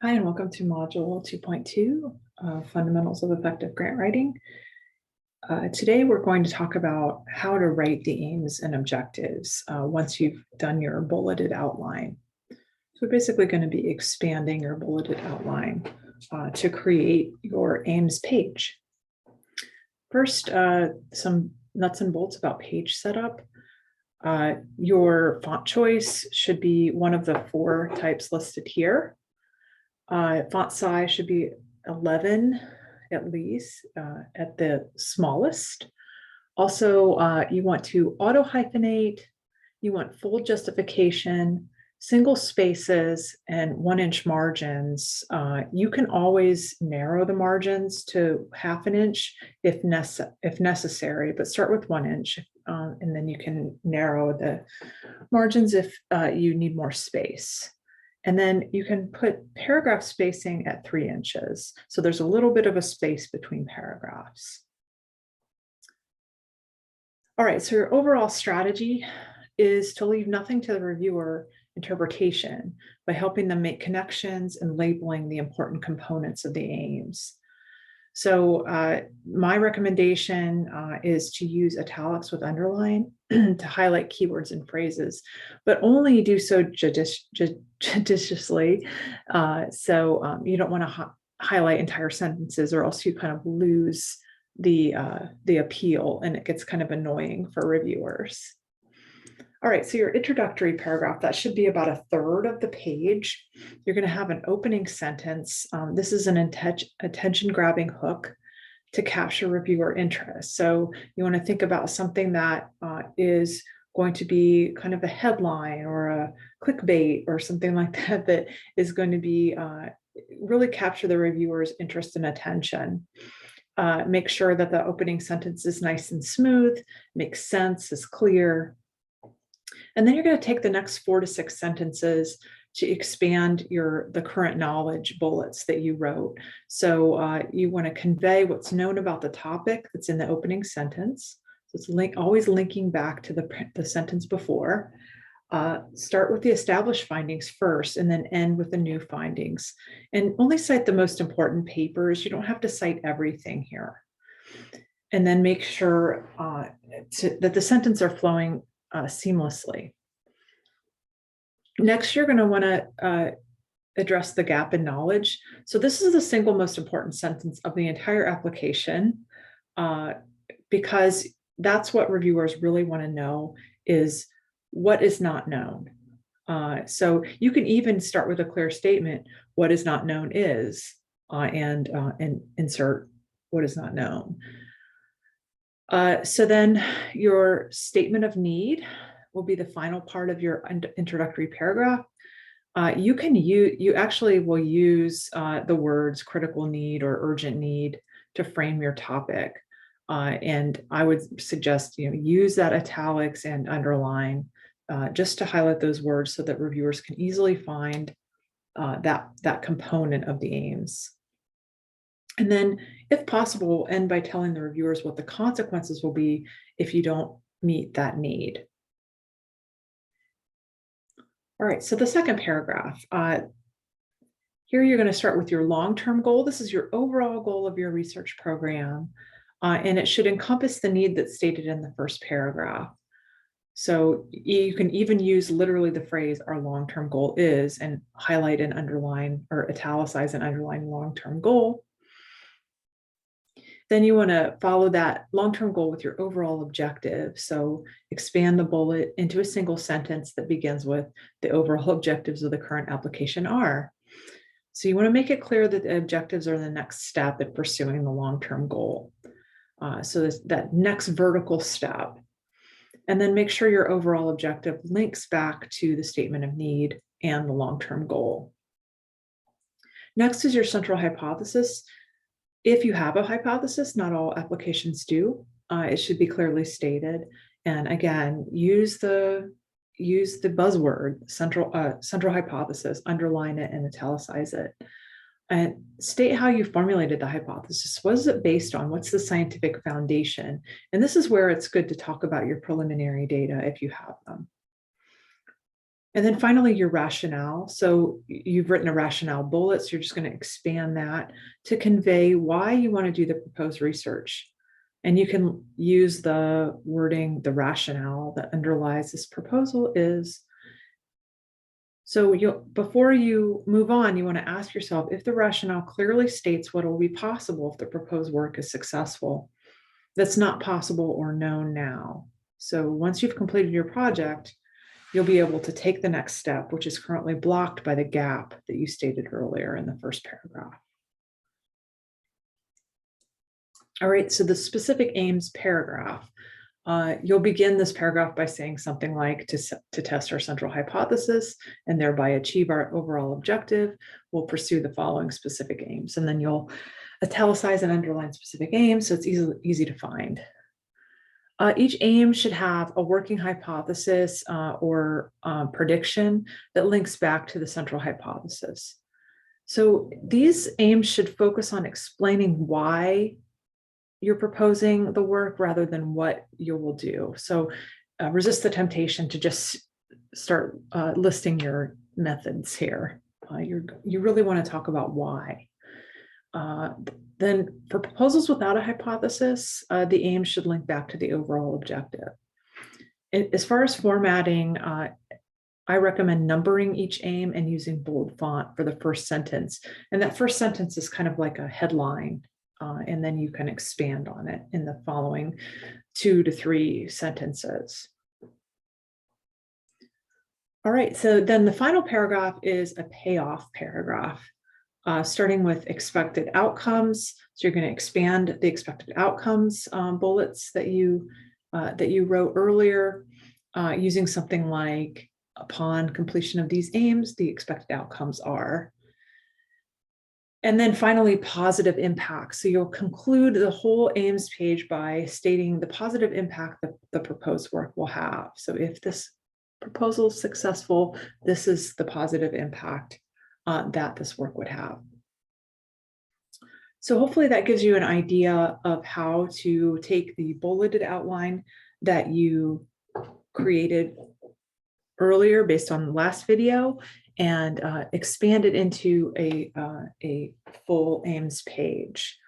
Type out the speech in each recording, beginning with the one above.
Hi, and welcome to Module 2.2, Fundamentals of Effective Grant Writing. Today, we're going to talk about how to write the aims and objectives once you've done your bulleted outline. So we're basically going to be expanding your bulleted outline to create your aims page. First, some nuts and bolts about page setup. Your font choice should be one of the 4 types listed here. Font size should be 11 at least at the smallest. Also, you want to auto hyphenate, you want full justification, single spaces, and 1-inch margins. You can always narrow the margins to 1/2 inch if necessary, but start with 1 inch, and then you can narrow the margins if you need more space. And then you can put paragraph spacing at 3 inches. So there's a little bit of a space between paragraphs. All right, so your overall strategy is to leave nothing to the reviewer interpretation by helping them make connections and labeling the important components of the aims. So my recommendation is to use italics with underline to highlight keywords and phrases, but only do so judiciously. So you don't want to highlight entire sentences, or else you kind of lose the appeal, and it gets kind of annoying for reviewers. All right, so your introductory paragraph, that should be about 1/3 of the page. You're going to have an opening sentence. This is an attention-grabbing hook to capture reviewer interest. So you want to think about something that is going to be kind of a headline or a clickbait or something like that, that is going to be really capture the reviewer's interest and attention. Make sure that the opening sentence is nice and smooth, makes sense, is clear. And then you're going to take the next 4 to 6 sentences to expand the current knowledge bullets that you wrote. So you want to convey what's known about the topic that's in the opening sentence. So it's always linking back to the sentence before. Start with the established findings first, and then end with the new findings. And only cite the most important papers. You don't have to cite everything here. And then make sure that the sentences are flowing seamlessly. Next, you're going to want to address the gap in knowledge. So this is the single most important sentence of the entire application, because that's what reviewers really want to know, is what is not known. So you can even start with a clear statement: what is not known is, and insert what is not known. So then your statement of need will be the final part of your introductory paragraph. You actually will use the words critical need or urgent need to frame your topic. And I would suggest use that italics and underline just to highlight those words so that reviewers can easily find that component of the aims. And then, if possible, end by telling the reviewers what the consequences will be if you don't meet that need. All right, so the second paragraph. Here you're going to start with your long-term goal. This is your overall goal of your research program, and it should encompass the need that's stated in the first paragraph. So you can even use literally the phrase "our long-term goal is," and highlight and underline or italicize and underline long-term goal. Then you want to follow that long-term goal with your overall objective. So expand the bullet into a single sentence that begins with "the overall objectives of the current application are." So you want to make it clear that the objectives are the next step in pursuing the long-term goal. So that next vertical step. And then make sure your overall objective links back to the statement of need and the long-term goal. Next is your central hypothesis. If you have a hypothesis, not all applications do, it should be clearly stated. And again, use the buzzword central hypothesis, underline it and italicize it. And state how you formulated the hypothesis. What is it based on? What's the scientific foundation? And this is where it's good to talk about your preliminary data if you have them. And then finally, your rationale. So you've written a rationale bullet, so you're just going to expand that to convey why you want to do the proposed research. And you can use the wording, the rationale that underlies this proposal is. So before you move on, you want to ask yourself if the rationale clearly states what will be possible if the proposed work is successful, that's not possible or known now. So once you've completed your project, you'll be able to take the next step, which is currently blocked by the gap that you stated earlier in the first paragraph. All right, so the specific aims paragraph. You'll begin this paragraph by saying something like, to test our central hypothesis and thereby achieve our overall objective, we'll pursue the following specific aims. And then you'll italicize and underline specific aims, so it's easy to find. Each aim should have a working hypothesis or prediction that links back to the central hypothesis. So these aims should focus on explaining why you're proposing the work rather than what you will do. So resist the temptation to just start listing your methods here. You really want to talk about why. Then for proposals without a hypothesis, the aim should link back to the overall objective. As far as formatting, I recommend numbering each aim and using bold font for the first sentence. And that first sentence is kind of like a headline, and then you can expand on it in the following 2 to 3 sentences. All right, so then the final paragraph is a payoff paragraph. Starting with expected outcomes. So you're going to expand the expected outcomes bullets that you wrote earlier, using something like, upon completion of these aims, the expected outcomes are. And then finally, positive impact. So you'll conclude the whole aims page by stating the positive impact that the proposed work will have. So if this proposal is successful, this is the positive impact that this work would have. So hopefully that gives you an idea of how to take the bulleted outline that you created earlier based on the last video and expand it into a full aims page.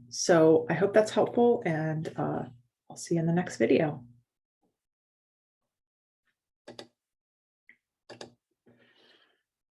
So I hope that's helpful, and I'll see you in the next video.